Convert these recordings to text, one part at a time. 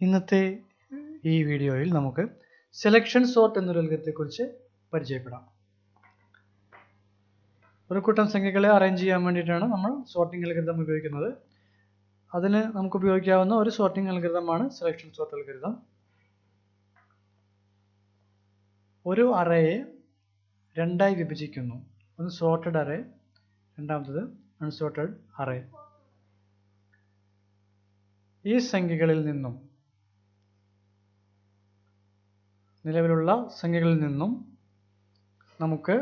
ഇന്നത്തെ ഈ വീഡിയോയിൽ നമുക്ക് സെലക്ഷൻ സോർട്ട് എന്നൊരു അൽഗോരിതത്തെക്കുറിച്ച് പരിചയപ്പെടാം. ഒരു കൂട്ടം സംഖ്യകളെ അറേഞ്ച് ചെയ്യാൻ വേണ്ടിയിട്ടാണ് നമ്മൾ സോർട്ടിംഗ് അൽഗോരിതം ഉപയോഗിക്കുന്നത്. അതിന് നമുക്ക് ഉപയോഗിക്കാവുന്ന ഒരു സോർട്ടിംഗ് അൽഗോരിതമാണ് സെലക്ഷൻ സോർട്ട് അൽഗോരിതം. ഒരു അറേയെ രണ്ടായി വിഭജിക്കുന്നു. ഒന്ന് സോർട്ടഡ് അറേ, രണ്ടാമത്തത് അൺസോർട്ടഡ് അറേ. ഈ സംഖ്യകളിൽ നിന്നും നിലവിലുള്ള സംഖ്യകളിൽ നിന്നും നമുക്ക്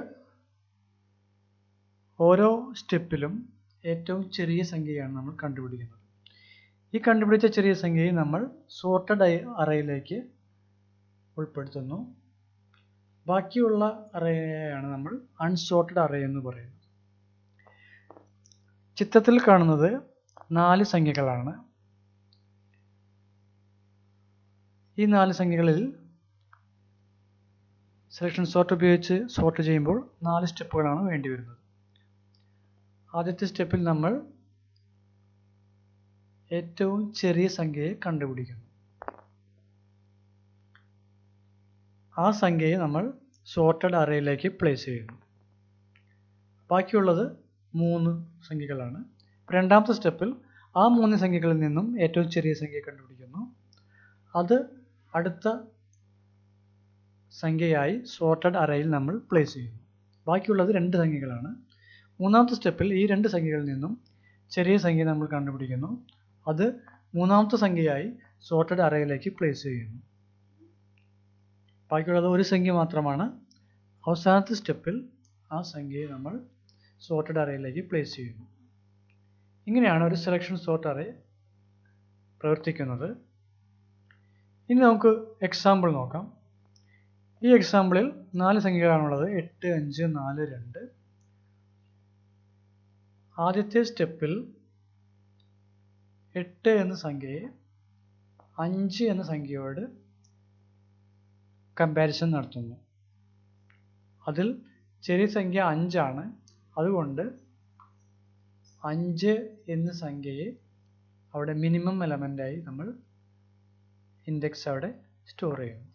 ഓരോ സ്റ്റെപ്പിലും ഏറ്റവും ചെറിയ സംഖ്യയാണ് നമ്മൾ കണ്ടുപിടിക്കുന്നത്. ഈ കണ്ടുപിടിച്ച ചെറിയ സംഖ്യയെ നമ്മൾ സോർട്ടഡ് അറേയിലേക്ക് ഉൾപ്പെടുത്തുന്നു. ബാക്കിയുള്ള അറേയാണ് നമ്മൾ അൺസോർട്ടഡ് അറേ എന്ന് പറയുന്നത്. ചിത്രത്തിൽ കാണുന്നത് 4 സംഖ്യകളാണ്. ഈ 4 സംഖ്യകളിൽ സെലക്ഷൻ സോർട്ട് ഉപയോഗിച്ച് സോർട്ട് ചെയ്യുമ്പോൾ 4 സ്റ്റെപ്പുകളാണ് വേണ്ടി വരുന്നത്. ആദ്യത്തെ സ്റ്റെപ്പിൽ നമ്മൾ ഏറ്റവും ചെറിയ സംഖ്യയെ കണ്ടുപിടിക്കുന്നു. ആ സംഖ്യയെ നമ്മൾ സോർട്ടഡ് അറേയിലേക്ക് പ്ലേസ് ചെയ്യുന്നു. ബാക്കിയുള്ളത് 3 സംഖ്യകളാണ്. രണ്ടാമത്തെ സ്റ്റെപ്പിൽ ആ 3 സംഖ്യകളിൽ നിന്നും ഏറ്റവും ചെറിയ സംഖ്യ കണ്ടുപിടിക്കുന്നു. അത് അടുത്ത സംഖ്യയായി സോർട്ടഡ് അറേയിൽ നമ്മൾ പ്ലേസ് ചെയ്യുന്നു. ബാക്കിയുള്ളത് 2 സംഖ്യകളാണ്. മൂന്നാമത്തെ സ്റ്റെപ്പിൽ ഈ 2 സംഖ്യകളിൽ നിന്നും ചെറിയ സംഖ്യ നമ്മൾ കണ്ടുപിടിക്കുന്നു. അത് മൂന്നാമത്തെ സംഖ്യയായി സോർട്ടഡ് അറേയിലേക്ക് പ്ലേസ് ചെയ്യുന്നു. ബാക്കിയുള്ളത് ഒരു സംഖ്യ മാത്രമാണ്. അവസാനത്തെ സ്റ്റെപ്പിൽ ആ സംഖ്യയെ നമ്മൾ സോർട്ടഡ് അറേയിലേക്ക് പ്ലേസ് ചെയ്യുന്നു. ഇങ്ങനെയാണ് ഒരു സെലക്ഷൻ സോർട്ട് അറേ പ്രവർത്തിക്കുന്നത്. ഇനി നമുക്ക് എക്സാമ്പിൾ നോക്കാം. ഈ എക്സാമ്പിളിൽ 4 സംഖ്യകളാണുള്ളത്: 8, 5, 4, 2. ആദ്യത്തെ സ്റ്റെപ്പിൽ 8 എന്ന സംഖ്യയെ 5 എന്ന സംഖ്യയോട് കമ്പാരിസൺ നടത്തുന്നു. അതിൽ ചെറിയ സംഖ്യ 5 ആണ്. അതുകൊണ്ട് 5 എന്ന സംഖ്യയെ അവിടെ മിനിമം എലമെൻ്റായി നമ്മൾ ഇൻഡെക്സ് അവിടെ സ്റ്റോർ ചെയ്യുന്നു.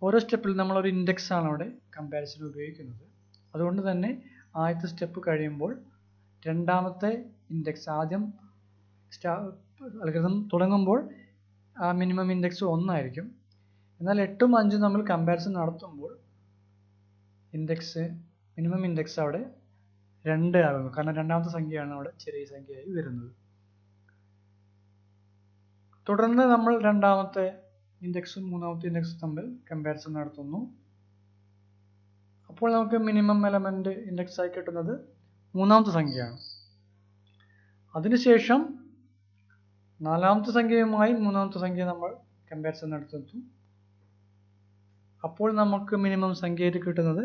ഓരോ സ്റ്റെപ്പിൽ നമ്മളൊരു ഇൻഡെക്സ് ആണ് അവിടെ കമ്പാരിസൺ ഉപയോഗിക്കുന്നത്. അതുകൊണ്ട് തന്നെ ആദ്യത്തെ സ്റ്റെപ്പ് കഴിയുമ്പോൾ രണ്ടാമത്തെ ഇൻഡെക്സ്, ആദ്യം അൽഗോരിതം തുടങ്ങുമ്പോൾ ആ മിനിമം ഇൻഡെക്സ് 1 ആയിരിക്കും. എന്നാൽ 8ഉം 5ഉം നമ്മൾ കമ്പാരിസൺ നടത്തുമ്പോൾ മിനിമം ഇൻഡെക്സ് അവിടെ 2 ആകുന്നു. കാരണം രണ്ടാമത്തെ സംഖ്യയാണ് അവിടെ ചെറിയ സംഖ്യയായി വരുന്നത്. തുടർന്ന് നമ്മൾ രണ്ടാമത്തെ ഇൻഡെക്സും മൂന്നാമത്തെ ഇൻഡെക്സും തമ്മിൽ കമ്പാരിസൺ നടത്തുന്നു. അപ്പോൾ നമുക്ക് മിനിമം എലമെന്റ് ഇൻഡെക്സ് ആയി കിട്ടുന്നത് മൂന്നാമത്തെ സംഖ്യയാണ്. അതിനുശേഷം നാലാമത്തെ സംഖ്യയുമായി മൂന്നാമത്തെ സംഖ്യ നമ്മൾ കമ്പാരിസൺ നടത്തുന്നു. അപ്പോൾ നമുക്ക് മിനിമം സംഖ്യയായിട്ട് കിട്ടുന്നത്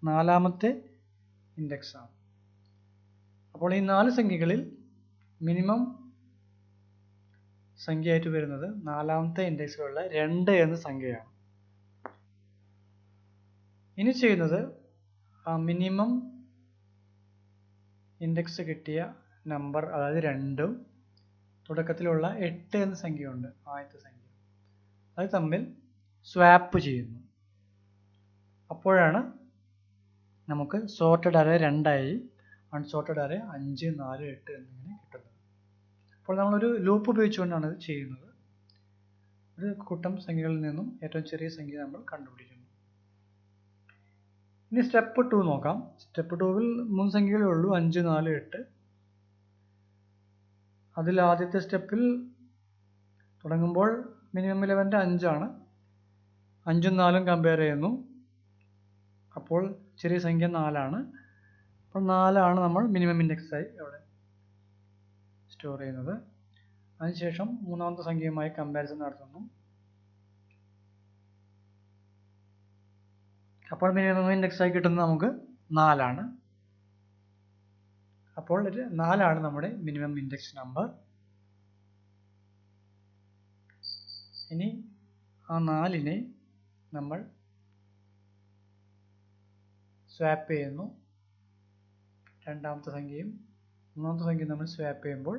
നാലാമത്തെ ഇൻഡെക്സ് ആണ്. അപ്പോൾ ഈ 4 സംഖ്യകളിൽ മിനിമം സംഖ്യയായിട്ട് വരുന്നത് നാലാമത്തെ ഇൻഡെക്സിലുള്ള 2 എന്ന സംഖ്യയാണ്. ഇനി ചെയ്യുന്നത് ആ മിനിമം ഇൻഡെക്സ് കിട്ടിയ നമ്പർ, അതായത് 2ഉം തുടക്കത്തിലുള്ള 8 എന്ന സംഖ്യയുണ്ട്, ആദ്യത്തെ സംഖ്യ, അത് തമ്മിൽ സ്വാപ്പ് ചെയ്യുന്നു. അപ്പോഴാണ് നമുക്ക് സോർട്ടഡ് അറേ 2 ആയി അൺസോർട്ടഡ് അറേ 5, 4, 8 എന്നിങ്ങനെ കിട്ടുന്നത്. അപ്പോൾ നമ്മളൊരു ലൂപ്പ് ഉപയോഗിച്ചുകൊണ്ടാണ് ഇത് ചെയ്യുന്നത്. ഒരു കൂട്ടം സംഖ്യകളിൽ നിന്നും ഏറ്റവും ചെറിയ സംഖ്യ നമ്മൾ കണ്ടുപിടിക്കുന്നു. ഇനി സ്റ്റെപ്പ് 2 നോക്കാം. സ്റ്റെപ്പ് 2വിൽ 3 സംഖ്യകളേ ഉള്ളൂ: 5, 4, 8. അതിൽ ആദ്യത്തെ സ്റ്റെപ്പിൽ തുടങ്ങുമ്പോൾ മിനിമം എലമെന്റ് 5 ആണ്. 5ഉം 4ഉം കമ്പയർ ചെയ്യുന്നു. അപ്പോൾ ചെറിയ സംഖ്യ 4 ആണ്. അപ്പോൾ 4 ആണ് നമ്മൾ മിനിമം ഇൻഡെക്സ് ആയി അവിടെ സ്റ്റോർ ചെയ്യുന്നത്. അതിനുശേഷം മൂന്നാമത്തെ സംഖ്യയുമായി കമ്പാരിസൺ നടത്തുന്നു. അപ്പോൾ മിനിമം ഇൻഡെക്സ് ആയി കിട്ടുന്നത് നമുക്ക് 4 ആണ്. അപ്പോൾ 4 ആണ് നമ്മുടെ മിനിമം ഇൻഡെക്സ് നമ്പർ. ഇനി ആ 4നെ നമ്മൾ സ്വാപ്പ് ചെയ്യുന്നു. രണ്ടാമത്തെ സംഖ്യയും മൂന്നാമത്തെ സംഖ്യയും നമ്മൾ സ്വാപ്പ് ചെയ്യുമ്പോൾ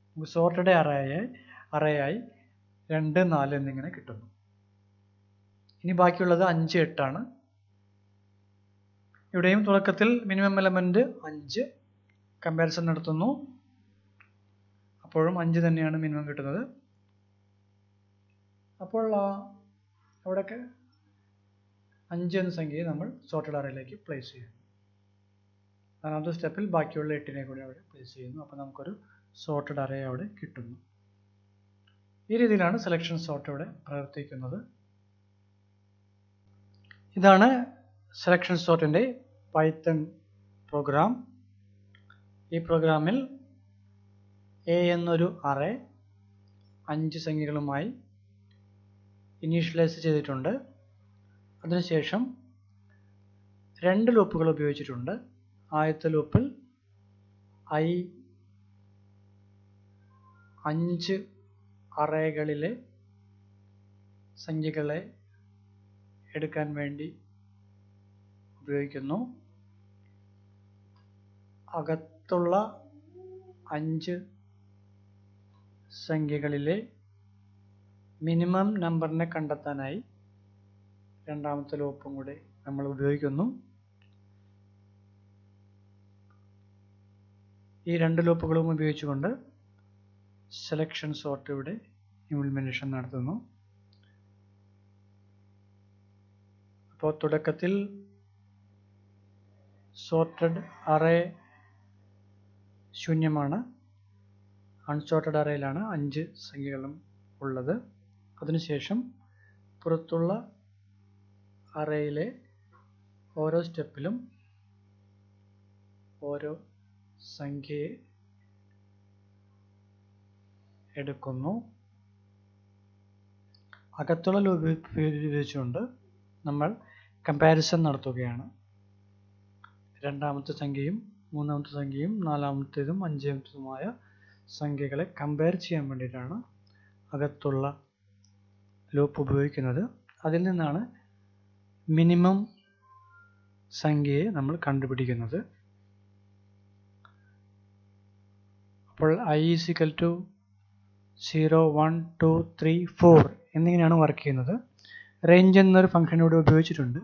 നമുക്ക് സോർട്ടഡ് അറേയായി അറേയായി 2, 4 എന്നിങ്ങനെ കിട്ടുന്നു. ഇനി ബാക്കിയുള്ളത് 5, 8 ആണ്. ഇവിടെയും തുടക്കത്തിൽ മിനിമം എലമെന്റ് 5 കമ്പാരിസൺ നടത്തുന്നു. അപ്പോഴും 5 തന്നെയാണ് മിനിമം കിട്ടുന്നത്. അപ്പോൾ അവിടെയൊക്കെ 5 എന്ന സംഖ്യയെ നമ്മൾ സോർട്ടഡ് അറേയിലേക്ക് പ്ലേസ് ചെയ്യുന്നു. രണ്ടാമത്തെ സ്റ്റെപ്പിൽ ബാക്കിയുള്ള 8നെ കൂടി അവിടെ പ്ലേസ് ചെയ്യുന്നു. അപ്പോൾ നമുക്കൊരു സോർട്ടഡ് അറേ അവിടെ കിട്ടുന്നു. ഈ രീതിയിലാണ് സെലക്ഷൻ സോർട്ട് ഇവിടെ പ്രവർത്തിക്കുന്നത്. ഇതാണ് സെലക്ഷൻ സോർട്ടിൻ്റെ പൈത്തൺ പ്രോഗ്രാം. ഈ പ്രോഗ്രാമിൽ എ എന്നൊരു അറേ 5 സംഖ്യകളുമായി ഇനീഷ്യലൈസ് ചെയ്തിട്ടുണ്ട്. അതിനുശേഷം 2 ലൂപ്പുകൾ ഉപയോഗിച്ചിട്ടുണ്ട്. ആദ്യത്തെ ലൂപ്പിൽ i 5 അറേകളിലെ സംഖ്യകളെ എടുക്കാൻ വേണ്ടി ഉപയോഗിക്കുന്നു. അകത്തുള്ള 5 സംഖ്യകളിലെ മിനിമം നമ്പറിനെ കണ്ടെത്താനായി രണ്ടാമത്തെ ലൂപ്പും കൂടി നമ്മൾ ഉപയോഗിക്കുന്നു. ഈ 2 ലൂപ്പുകളും ഉപയോഗിച്ചുകൊണ്ട് സെലക്ഷൻ സോർട്ട് ഇവിടെ ഇംപ്ലിമെന്റേഷൻ നടത്തുന്നു. അപ്പോൾ തുടക്കത്തിൽ സോർട്ടഡ് അറേ ശൂന്യമാണ്. അൺസോർട്ടഡ് അറേയിലാണ് 5 സംഖ്യകളും ഉള്ളത്. അതിനുശേഷം പുറത്തുള്ള അറേയിലെ ഓരോ സ്റ്റെപ്പിലും ഓരോ സംഖ്യയെ എടുക്കുന്നു. അകത്തുള്ള ലൂപ്പ് ഉപയോഗിച്ചുകൊണ്ട് നമ്മൾ കമ്പാരിസൺ നടത്തുകയാണ്. രണ്ടാമത്തെ സംഖ്യയും മൂന്നാമത്തെ സംഖ്യയും നാലാമത്തേതും അഞ്ചാമത്തേതുമായ സംഖ്യകളെ കമ്പയർ ചെയ്യാൻ വേണ്ടിയിട്ടാണ് അകത്തുള്ള ലൂപ്പ് ഉപയോഗിക്കുന്നത്. അതിൽ നിന്നാണ് മിനിമം സംഖ്യയെ നമ്മൾ കണ്ടുപിടിക്കുന്നത്. അപ്പോൾ i is equal to 0, 1, 2, 3, 4 എന്നിങ്ങനെയാണ് വർക്ക് ചെയ്യുന്നത്. റേഞ്ച് എന്നൊരു ഫംഗ്ഷൻ ഇവിടെ ഉപയോഗിച്ചിട്ടുണ്ട്.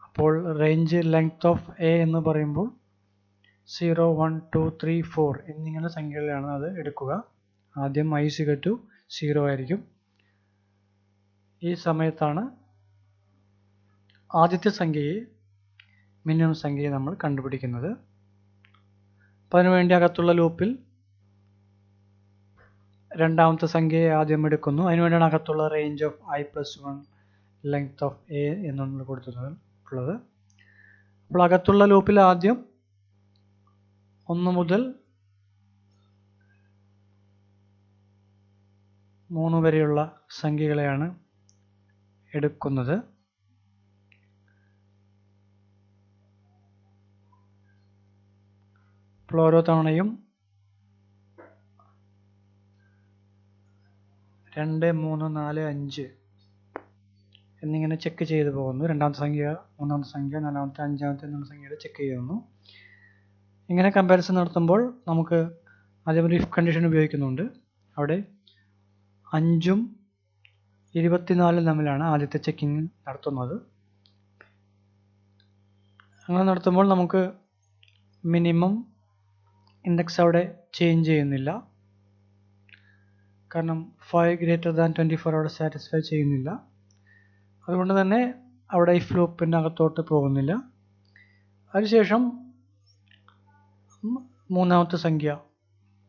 അപ്പോൾ റേഞ്ച് ലെങ്ത് ഓഫ് എ എന്ന് പറയുമ്പോൾ 0, 1, 2, 3, 4 എന്നിങ്ങനെ സംഖ്യകളാണ് അത് എടുക്കുക. ആദ്യം i is equal to 0 ആയിരിക്കും. ഈ സമയത്താണ് ആദ്യത്തെ സംഖ്യയെ മിനിമം സംഖ്യയെ നമ്മൾ കണ്ടുപിടിക്കുന്നത്. അപ്പോൾ അതിനുവേണ്ടി അകത്തുള്ള ലൂപ്പിൽ രണ്ടാമത്തെ സംഖ്യയെ ആദ്യം എടുക്കുന്നു. അതിനുവേണ്ടിയാണ് അകത്തുള്ള range of i+1 length of A എന്നാണ് കൊടുത്തിട്ടുള്ളത്. അപ്പോൾ അകത്തുള്ള ലൂപ്പിൽ ആദ്യം 1 മുതൽ 3 വരെയുള്ള സംഖ്യകളെയാണ് എടുക്കുന്നത്. അപ്പോൾ ഓരോ തവണയും 2, 3, 4, 5 എന്നിങ്ങനെ ചെക്ക് ചെയ്ത് പോകുന്നു. രണ്ടാമത്തെ സംഖ്യ, മൂന്നാമത്തെ സംഖ്യ, നാലാമത്തെ, അഞ്ചാമത്തെ എന്നുള്ള സംഖ്യയുടെ ചെക്ക് ചെയ്യുന്നു. ഇങ്ങനെ കമ്പാരിസൺ നടത്തുമ്പോൾ നമുക്ക് അതേപോലെ ഇഫ് കണ്ടീഷൻ ഉപയോഗിക്കുന്നുണ്ട്. അവിടെ 5ഉം 24 തമ്മിലാണ് ആദ്യത്തെ ചെക്കിങ് നടത്തുന്നത്. അങ്ങനെ നടത്തുമ്പോൾ നമുക്ക് മിനിമം ഇൻഡെക്സ് അവിടെ ചേഞ്ച് ചെയ്യുന്നില്ല. കാരണം 5 > 24 അവിടെ സാറ്റിസ്ഫൈ ചെയ്യുന്നില്ല. അതുകൊണ്ട് തന്നെ അവിടെ ഇഫ് ലൂപ്പിൻ്റെ അകത്തോട്ട് പോകുന്നില്ല. അതിനുശേഷം മൂന്നാമത്തെ സംഖ്യ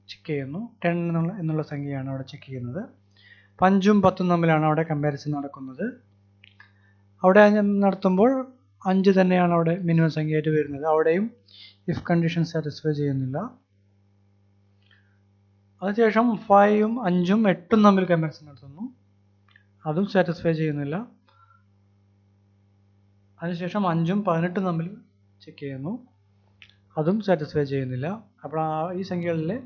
ചെക്ക് ചെയ്യുന്നു. 10 എന്നുള്ള സംഖ്യയാണ് അവിടെ ചെക്ക് ചെയ്യുന്നത്. 5ഉം 10ഉം തമ്മിലാണ് അവിടെ കമ്പാരിസൺ നടക്കുന്നത്. അവിടെ നടത്തുമ്പോൾ 5 തന്നെയാണ് അവിടെ മിനിമം സംഖ്യയായിട്ട് വരുന്നത്. അവിടെയും ഇഫ് കണ്ടീഷൻ സാറ്റിസ്ഫൈ ചെയ്യുന്നില്ല. അതിനുശേഷം 5ഉം 5ഉം 8ഉം തമ്മിൽ കമ്പാരിസൺ നടത്തുന്നു. അതും സാറ്റിസ്ഫൈ ചെയ്യുന്നില്ല. അതിനുശേഷം 5ഉം 18ഉം തമ്മിൽ ചെക്ക് ചെയ്യുന്നു. അതും സാറ്റിസ്ഫൈ ചെയ്യുന്നില്ല. അപ്പോൾ ഈ സംഖ്യകളിലെ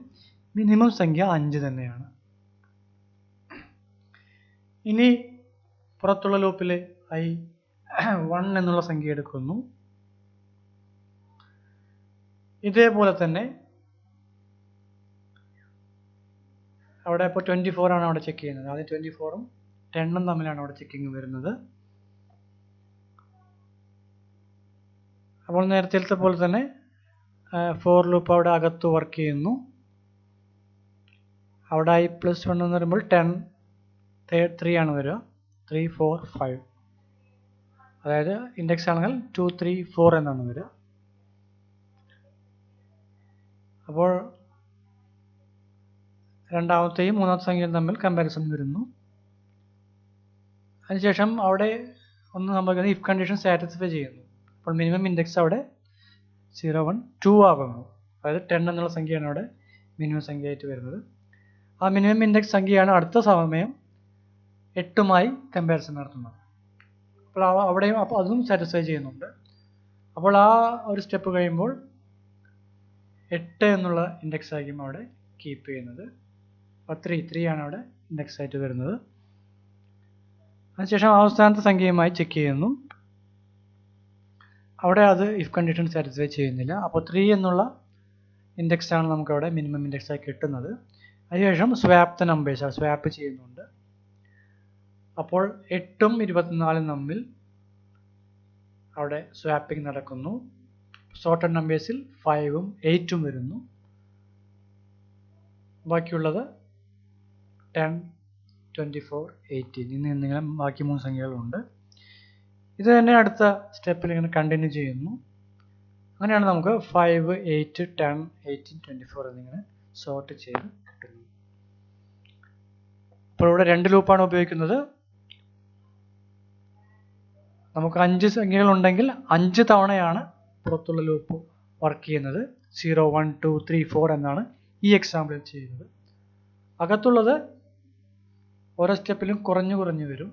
മിനിമം സംഖ്യ 5 തന്നെയാണ്. ഇനി പുറത്തുള്ള ലൂപ്പിൽ i 1 എന്നുള്ള സംഖ്യ എടുക്കുന്നു. ഇതേപോലെ തന്നെ അവിടെ ഇപ്പോൾ 24 ആണ് അവിടെ ചെക്ക് ചെയ്യുന്നത്. ആദ്യം 24ഉം 10ഉം തമ്മിലാണ് അവിടെ ചെക്കിങ് വരുന്നത്. അപ്പോൾ നേരത്തെ പോലെ തന്നെ ഫോർ ലൂപ്പ് അവിടെ അകത്ത് വർക്ക് ചെയ്യുന്നു. അവിടെ i+1 എന്ന് പറയുമ്പോൾ 10 3 ആണ് വരിക. 3 4 5, അതായത് ഇൻഡെക്സ് ആണെങ്കിൽ 2 3 4 എന്നാണ് വരിക. അപ്പോൾ രണ്ടാമത്തെയും മൂന്നാമത്തെ സംഖ്യയും തമ്മിൽ കമ്പാരിസൺ വരുന്നു. അതിനുശേഷം അവിടെ ഒന്ന് സംഭവിക്കുന്നത് ഇഫ് കണ്ടീഷൻ സാറ്റിസ്ഫൈ ചെയ്യുന്നു. അപ്പോൾ മിനിമം ഇൻഡെക്സ് അവിടെ 0 1 2 ആകുന്നു. അതായത് 10 എന്നുള്ള സംഖ്യയാണ് അവിടെ മിനിമം സംഖ്യയായിട്ട് വരുന്നത്. ആ മിനിമം ഇൻഡെക്സ് സംഖ്യയാണ് അടുത്ത സമയം 8മായി കമ്പാരിസൺ നടത്തുന്നത്. അപ്പോൾ അവിടെയും അപ്പോൾ അതും സാറ്റിസ്ഫൈ ചെയ്യുന്നുണ്ട്. അപ്പോൾ ആ ഒരു സ്റ്റെപ്പ് കഴിയുമ്പോൾ 8 എന്നുള്ള ഇൻഡെക്സ് ആയിരിക്കും അവിടെ കീപ്പ് ചെയ്യുന്നത്. അപ്പോൾ 3 ആണ് അവിടെ ഇൻഡെക്സ് ആയിട്ട് വരുന്നത്. അതിനുശേഷം അവസാനത്തെ സംഖ്യയുമായി ചെക്ക് ചെയ്യുന്നു. അവിടെ അത് ഇഫ് കണ്ടീഷൻ സാറ്റിസ്ഫൈ ചെയ്യുന്നില്ല. അപ്പോൾ 3 എന്നുള്ള ഇൻഡെക്സ് ആണ് നമുക്ക് അവിടെ മിനിമം ഇൻഡെക്സ് ആയി കിട്ടുന്നത്. അതിനുശേഷം സ്വാപ്പ് നമ്പേഴ്സ് സ്വാപ്പ് ചെയ്യുന്നുണ്ട്. അപ്പോൾ 8ഉം 24ഉം തമ്മിൽ അവിടെ സ്വാപ്പിംഗ് നടക്കുന്നു. സോർട്ടഡ് നമ്പേഴ്സിൽ 5ഉം 8ഉം വരുന്നു. ബാക്കിയുള്ളത് 10 24 18 എന്നിങ്ങനെ ബാക്കി 3 സംഖ്യകളുണ്ട്. ഇത് തന്നെ അടുത്ത സ്റ്റെപ്പിൽ ഇങ്ങനെ കണ്ടിന്യൂ ചെയ്യുന്നു. അങ്ങനെയാണ് നമുക്ക് 5 8 10 18 24 എന്നിങ്ങനെ സോർട്ട് ചെയ്ത് കിട്ടുന്നത്. അപ്പോൾ ഇവിടെ 2 ലൂപ്പാണ് ഉപയോഗിക്കുന്നത്. നമുക്ക് 5 സംഖ്യകൾ ഉണ്ടെങ്കിൽ 5 തവണയാണ് പുറത്തുള്ള ലൂപ്പ് വർക്ക് ചെയ്യുന്നത്. 0 1 2 3 4 എന്നാണ് ഈ എക്സാമ്പിളിൽ ചെയ്യുന്നത്. അകത്തുള്ളത് ഓരോ സ്റ്റെപ്പിലും കുറഞ്ഞു വരും.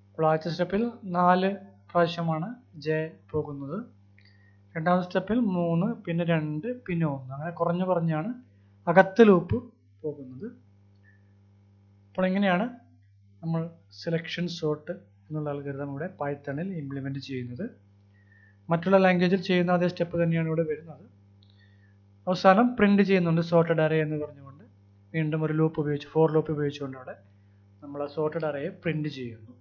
അപ്പോൾ ആദ്യത്തെ സ്റ്റെപ്പിൽ 4 പ്രാവശ്യമാണ് ജെ പോകുന്നത്. രണ്ടാമത്തെ സ്റ്റെപ്പിൽ 3, പിന്നെ 2, പിന്നെ 1, അങ്ങനെ കുറഞ്ഞാണ് അകത്ത് ലൂപ്പ് പോകുന്നത്. അപ്പോൾ ഇങ്ങനെയാണ് നമ്മൾ സെലക്ഷൻ സോർട്ട് എന്നുള്ള അൽഗോരിതം ഇവിടെ പൈത്തണിൽ ഇംപ്ലിമെന്റ് ചെയ്യുന്നത്. മറ്റുള്ള ലാംഗ്വേജിൽ ചെയ്യുന്ന അതേ സ്റ്റെപ്പ് തന്നെയാണ് ഇവിടെ വരുന്നത്. അവസാനം പ്രിന്റ് ചെയ്യുന്നുണ്ട് സോർട്ടഡ് അറേ എന്ന് പറഞ്ഞുകൊണ്ട്. വീണ്ടും ഒരു ലൂപ്പ് ഉപയോഗിച്ച് ഫോർ ലൂപ്പ് ഉപയോഗിച്ചുകൊണ്ട് അവിടെ നമ്മൾ ആ സോർട്ടഡ് അറേയെ പ്രിന്റ് ചെയ്യുന്നു.